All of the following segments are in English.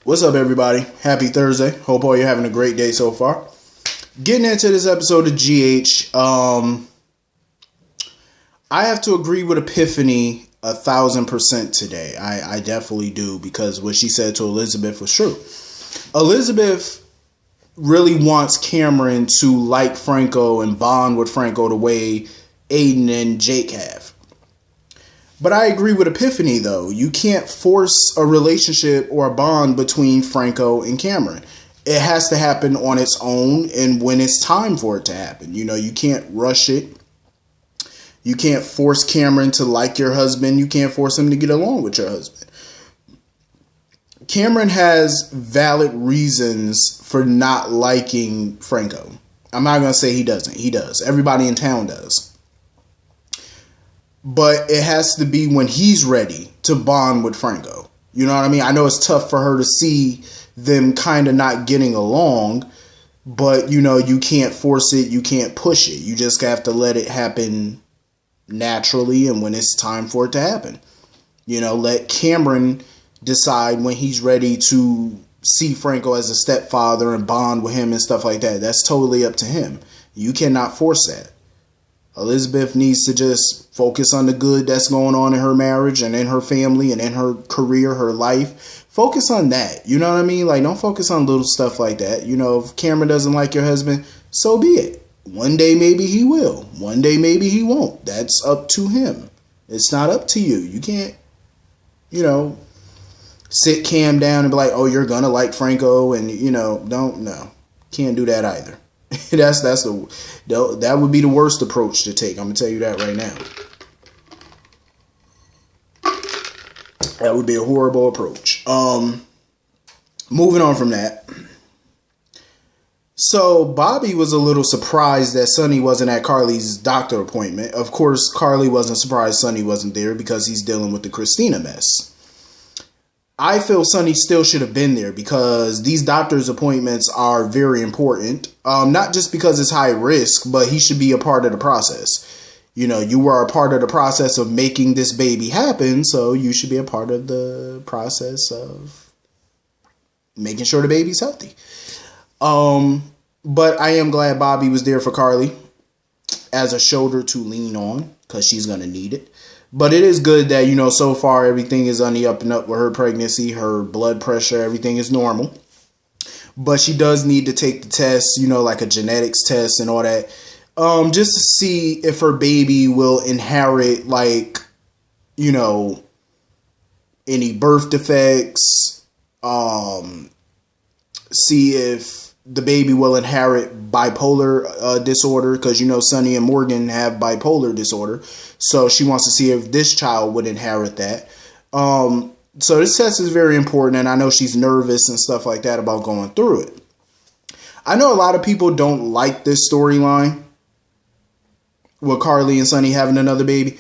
What's up, everybody? Happy Thursday. Hope all you're having a great day so far. Getting into this episode of GH, I have to agree with Epiphany 1,000% today. I definitely do, because what she said to Elizabeth was true. Elizabeth really wants Cameron to like Franco and bond with Franco the way Aiden and Jake have. But I agree with Epiphany, though. You can't force a relationship or a bond between Franco and Cameron. It has to happen on its own and when it's time for it to happen. You know, you can't rush it. You can't force Cameron to like your husband. You can't force him to get along with your husband. Cameron has valid reasons for not liking Franco. I'm not going to say he doesn't. He does. Everybody in town does. But it has to be when he's ready to bond with Franco. You know what I mean? I know it's tough for her to see them kind of not getting along, but, you know, you can't force it. You can't push it. You just have to let it happen naturally and when it's time for it to happen. You know, let Cameron decide when he's ready to see Franco as a stepfather and bond with him and stuff like that. That's totally up to him. You cannot force that. Elizabeth needs to just focus on the good that's going on in her marriage and in her family and in her career, her life. Focus on that. You know what I mean? Like, don't focus on little stuff like that. You know, if Cameron doesn't like your husband, so be it. One day maybe he will. One day maybe he won't. That's up to him. It's not up to you. You can't, you know, sit Cam down and be like, oh, you're going to like Franco, and, you know, can't do that either. That would be the worst approach to take. I'm gonna tell you that right now. That would be a horrible approach. Moving on from that. So Bobby was a little surprised that Sonny wasn't at Carly's doctor appointment. Of course, Carly wasn't surprised Sonny wasn't there because he's dealing with the Christina mess. I feel Sonny still should have been there because these doctor's appointments are very important. Not just because it's high risk, but he should be a part of the process. You know, you were a part of the process of making this baby happen, so you should be a part of the process of making sure the baby's healthy. But I am glad Bobby was there for Carly as a shoulder to lean on because she's going to need it. But it is good that, you know, so far everything is on the up and up with her pregnancy, her blood pressure, everything is normal. But she does need to take the test, you know, like a genetics test and all that, just to see if her baby will inherit, like, you know, any birth defects, see if the baby will inherit bipolar disorder, because, you know, Sonny and Morgan have bipolar disorder. So she wants to see if this child would inherit that. So this test is very important, and I know she's nervous and stuff like that about going through it. I know a lot of people don't like this storyline with Carly and Sonny having another baby.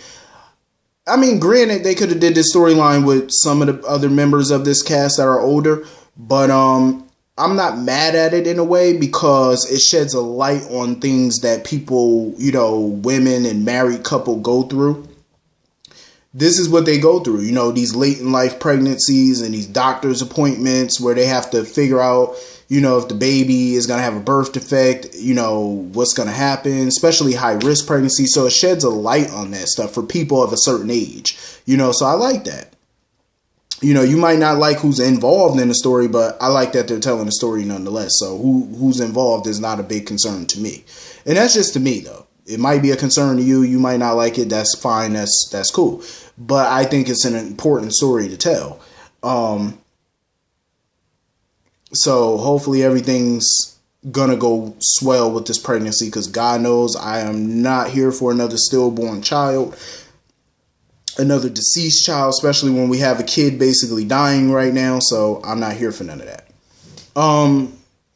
I mean, granted, they could have did this storyline with some of the other members of this cast that are older, but I'm not mad at it in a way because it sheds a light on things that people, you know, women and married couple go through. This is what they go through, you know, these late in life pregnancies and these doctor's appointments where they have to figure out, you know, if the baby is going to have a birth defect, you know, what's going to happen, especially high risk pregnancy. So it sheds a light on that stuff for people of a certain age, you know, so I like that. You know, you might not like who's involved in the story, but I like that they're telling the story nonetheless. So who's involved is not a big concern to me. And that's just to me, though. It might be a concern to you. You might not like it. That's fine. That's cool. But I think it's an important story to tell. So hopefully everything's gonna go swell with this pregnancy, because God knows I am not here for another stillborn child. Another deceased child, especially when we have a kid basically dying right now. So I'm not here for none of that.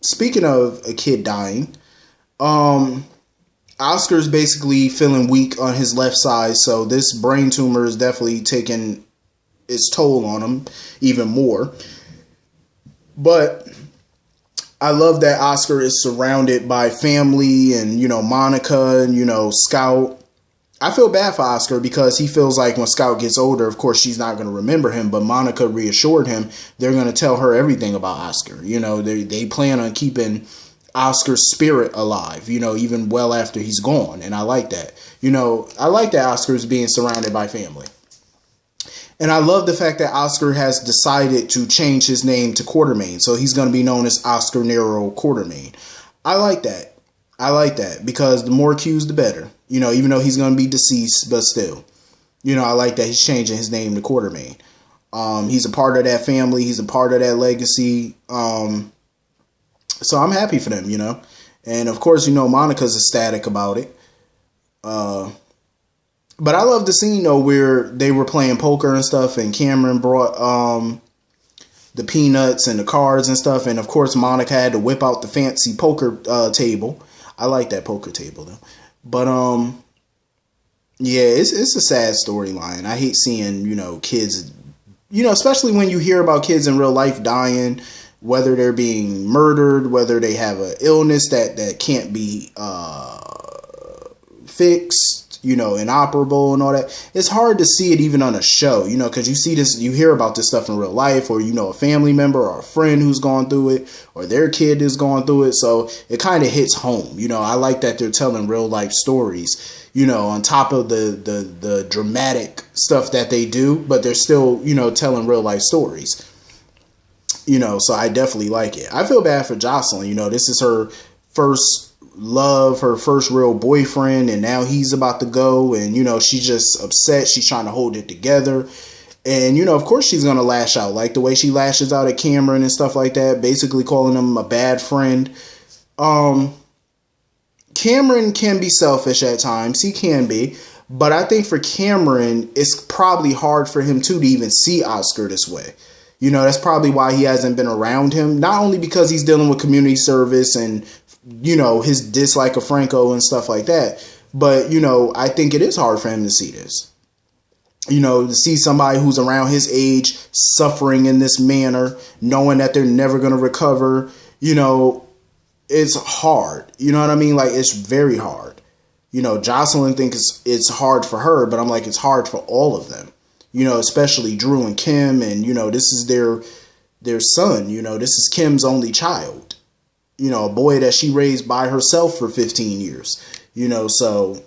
Speaking of a kid dying, Oscar's basically feeling weak on his left side. So this brain tumor is definitely taking its toll on him even more. But I love that Oscar is surrounded by family and, you know, Monica and, you know, Scout I feel bad for Oscar because he feels like when Scout gets older, of course, she's not going to remember him. But Monica reassured him they're going to tell her everything about Oscar. You know, they plan on keeping Oscar's spirit alive, you know, even well after he's gone. And I like that. You know, I like that Oscar's being surrounded by family. And I love the fact that Oscar has decided to change his name to Quartermaine. So he's going to be known as Oscar Nero Quartermaine. I like that. I like that because the more Q's, the better. You know, even though he's going to be deceased, but still. You know, I like that he's changing his name to Quartermaine. He's a part of that family. He's a part of that legacy. So I'm happy for them, you know. And, of course, you know, Monica's ecstatic about it. But I love the scene, though, where they were playing poker and stuff, and Cameron brought the peanuts and the cards and stuff, and, of course, Monica had to whip out the fancy poker table. I like that poker table, though. But, yeah, it's a sad storyline. I hate seeing, you know, kids, you know, especially when you hear about kids in real life dying, whether they're being murdered, whether they have an illness that can't be fixed, you know, inoperable and all that. It's hard to see it even on a show, you know, because you see this, you hear about this stuff in real life, or, you know, a family member or a friend who's gone through it, or their kid is going through it. So it kind of hits home. You know, I like that they're telling real life stories, you know, on top of the dramatic stuff that they do, but they're still, you know, telling real life stories. You know, so I definitely like it. I feel bad for Jocelyn. You know, this is her first love, her first real boyfriend, and now he's about to go, and, you know, she's just upset. She's trying to hold it together. And, you know, of course she's going to lash out, like the way she lashes out at Cameron and stuff like that, basically calling him a bad friend. Cameron can be selfish at times. He can be. But I think for Cameron, it's probably hard for him, too, to even see Oscar this way. You know, that's probably why he hasn't been around him. Not only because he's dealing with community service and, you know, his dislike of Franco and stuff like that. But, you know, I think it is hard for him to see this. You know, to see somebody who's around his age suffering in this manner, knowing that they're never going to recover. You know, it's hard. You know what I mean? Like, it's very hard. You know, Jocelyn thinks it's hard for her, but I'm like, it's hard for all of them. You know, especially Drew and Kim, and, you know, this is their son. You know, this is Kim's only child. You know, a boy that she raised by herself for 15 years. You know, so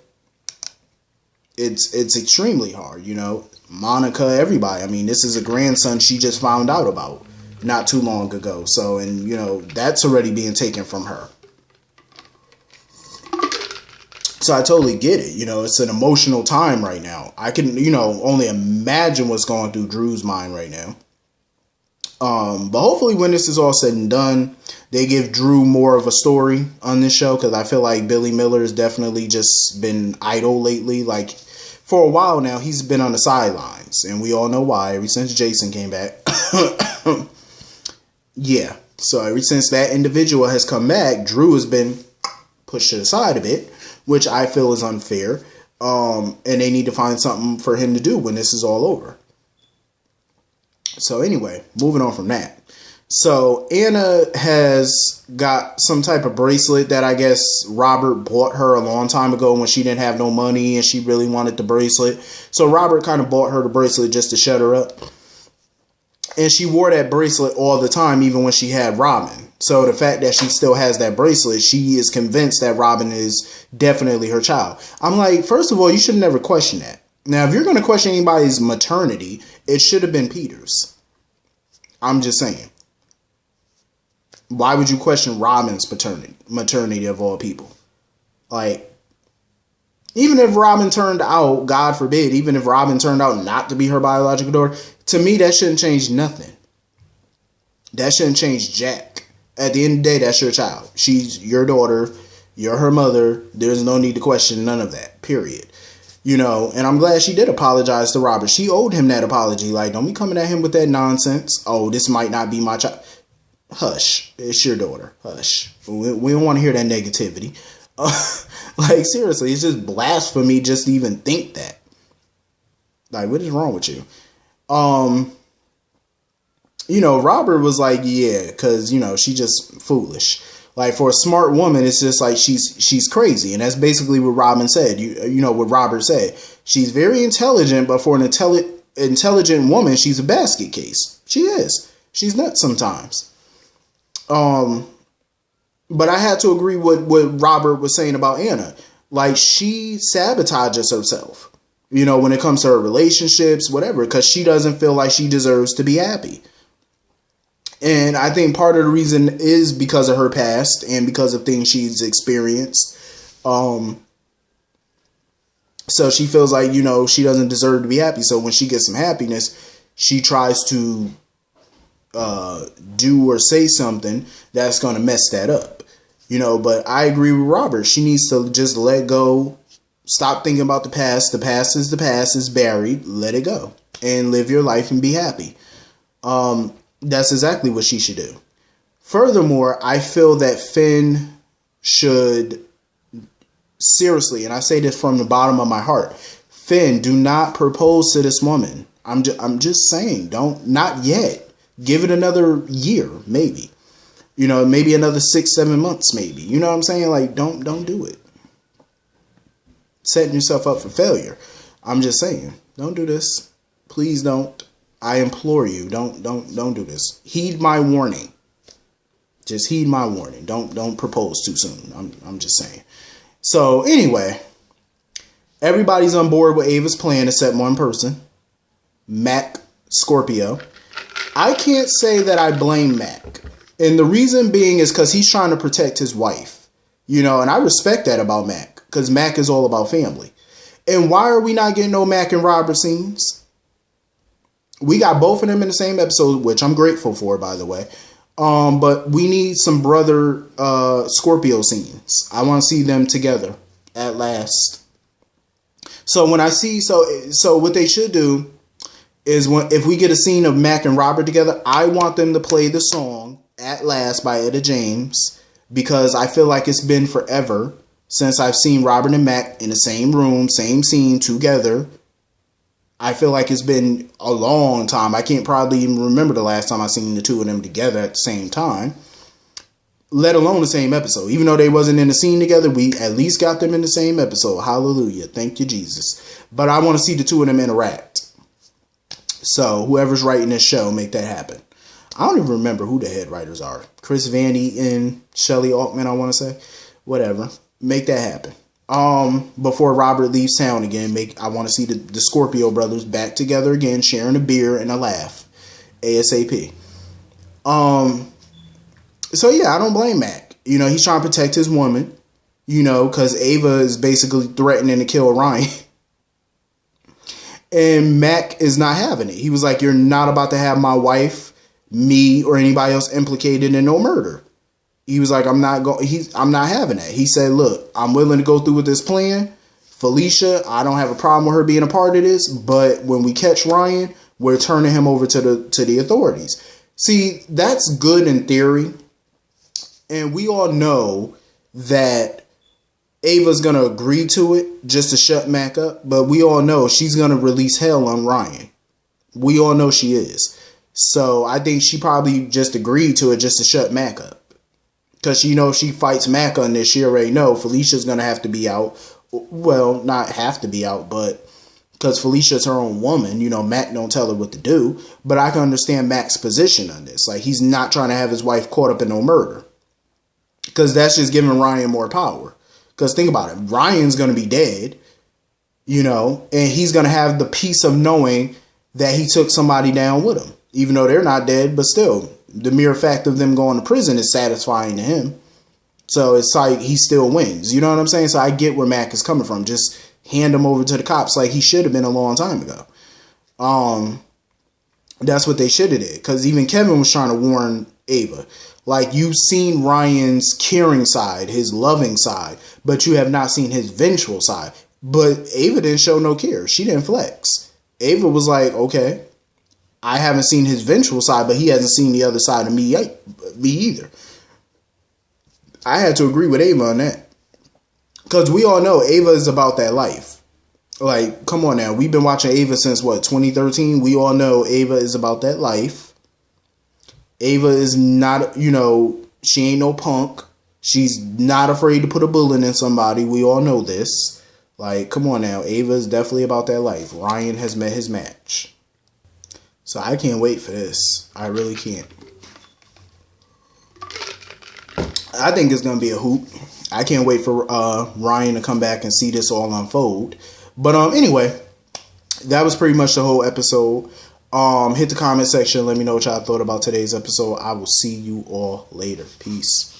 it's extremely hard. You know, Monica, everybody. I mean, this is a grandson she just found out about not too long ago. So, and, you know, that's already being taken from her. So I totally get it. You know, it's an emotional time right now. I can, you know, only imagine what's going through Drew's mind right now. But hopefully when this is all said and done, they give Drew more of a story on this show, because I feel like Billy Miller has definitely just been idle lately. Like, for a while now, he's been on the sidelines, and we all know why, ever since Jason came back. Yeah, so ever since that individual has come back, Drew has been pushed to the side a bit, which I feel is unfair. And they need to find something for him to do when this is all over. So anyway, moving on from that. So Anna has got some type of bracelet that I guess Robert bought her a long time ago when she didn't have no money and she really wanted the bracelet. So Robert kind of bought her the bracelet just to shut her up. And she wore that bracelet all the time, even when she had Robin. So the fact that she still has that bracelet, she is convinced that Robin is definitely her child. I'm like, first of all, you should never question that. Now, if you're going to question anybody's maternity, it should have been Peter's. I'm just saying. Why would you question Robin's maternity of all people? Like, even if Robin turned out, God forbid, even if Robin turned out not to be her biological daughter, to me, that shouldn't change nothing. That shouldn't change jack. At the end of the day, that's your child. She's your daughter. You're her mother. There's no need to question none of that, period. You know, and I'm glad she did apologize to Robert. She owed him that apology. Like, don't be coming at him with that nonsense. Oh, this might not be my child. Hush. It's your daughter. Hush. We don't want to hear that negativity. Like, seriously, it's just blasphemy just to even think that. Like, what is wrong with you? You know, Robert was like, yeah, because, you know, she just foolish. Like for a smart woman, it's just like she's crazy, and that's basically what Robin said. You know what Robert said. She's very intelligent, but for an intelligent woman, she's a basket case. She is. She's nuts sometimes. But I had to agree with what Robert was saying about Anna. Like, she sabotages herself, you know, when it comes to her relationships, whatever, because she doesn't feel like she deserves to be happy. And I think part of the reason is because of her past and because of things she's experienced. So she feels like, you know, she doesn't deserve to be happy. So when she gets some happiness, she tries to do or say something that's going to mess that up. You know, but I agree with Robert. She needs to just let go. Stop thinking about the past. The past is the past. It's buried. Let it go. And live your life and be happy. That's exactly what she should do. Furthermore, I feel that Finn should, seriously, and I say this from the bottom of my heart, Finn, do not propose to this woman. I'm just saying, not yet. Give it another year, maybe. You know, maybe another 6-7 months, maybe. You know what I'm saying? Like, don't do it. Setting yourself up for failure. I'm just saying, don't do this. Please don't. I implore you, don't do this. Heed my warning. Just heed my warning. Don't propose too soon. I'm just saying. So anyway, everybody's on board with Ava's plan except one person, Mac Scorpio. I can't say that I blame Mac. And the reason being is because he's trying to protect his wife. You know, and I respect that about Mac. Because Mac is all about family. And why are we not getting no Mac and Robert scenes? We got both of them in the same episode, which I'm grateful for, by the way. But we need some brother Scorpio scenes. I want to see them together at last. So when I see, so what they should do is if we get a scene of Mac and Robert together, I want them to play the song At Last by Etta James, because I feel like it's been forever since I've seen Robert and Mac in the same room, same scene together. I feel like it's been a long time. I can't probably even remember the last time I seen the two of them together at the same time, let alone the same episode. Even though they wasn't in the scene together, we at least got them in the same episode. Hallelujah. Thank you, Jesus. But I want to see the two of them interact. So whoever's writing this show, make that happen. I don't even remember who the head writers are. Chris Vandy and Shelley Altman, I want to say. Whatever. Make that happen. Before Robert leaves town again, I want to see the Scorpio brothers back together again, sharing a beer and a laugh. ASAP. So yeah, I don't blame Mac. You know, he's trying to protect his woman, you know, because Ava is basically threatening to kill Ryan. And Mac is not having it. He was like, you're not about to have my wife, me, or anybody else implicated in no murder. He was like, I'm not having that. He said, look, I'm willing to go through with this plan. Felicia, I don't have a problem with her being a part of this, but when we catch Ryan, we're turning him over to the authorities. See, that's good in theory. And we all know that Ava's going to agree to it just to shut Mac up. But we all know she's going to release hell on Ryan. We all know she is. So I think she probably just agreed to it just to shut Mac up. Because, you know, if she fights Mac on this, she already know Felicia's going to have to be out. Well, not have to be out, but because Felicia's her own woman, you know, Mac don't tell her what to do. But I can understand Mac's position on this. Like, he's not trying to have his wife caught up in no murder. Because that's just giving Ryan more power. Because think about it. Ryan's going to be dead, you know, and he's going to have the peace of knowing that he took somebody down with him. Even though they're not dead, but still, the mere fact of them going to prison is satisfying to him. So it's like he still wins. You know what I'm saying? So I get where Mac is coming from. Just hand him over to the cops like he should have been a long time ago. That's what they should have did. Because even Kevin was trying to warn Ava. Like, you've seen Ryan's caring side, his loving side, but you have not seen his vengeful side. But Ava didn't show no care. She didn't flex. Ava was like, okay, I haven't seen his vengeful side, but he hasn't seen the other side of me either. I had to agree with Ava on that. Because we all know Ava is about that life. Like, come on now. We've been watching Ava since, 2013? We all know Ava is about that life. Ava is not, you know, she ain't no punk. She's not afraid to put a bullet in somebody. We all know this. Like, come on now. Ava is definitely about that life. Ryan has met his match. So I can't wait for this. I really can't. I think it's going to be a hoop. I can't wait for Ryan to come back and see this all unfold. But anyway, that was pretty much the whole episode. Hit the comment section. Let me know what y'all thought about today's episode. I will see you all later. Peace.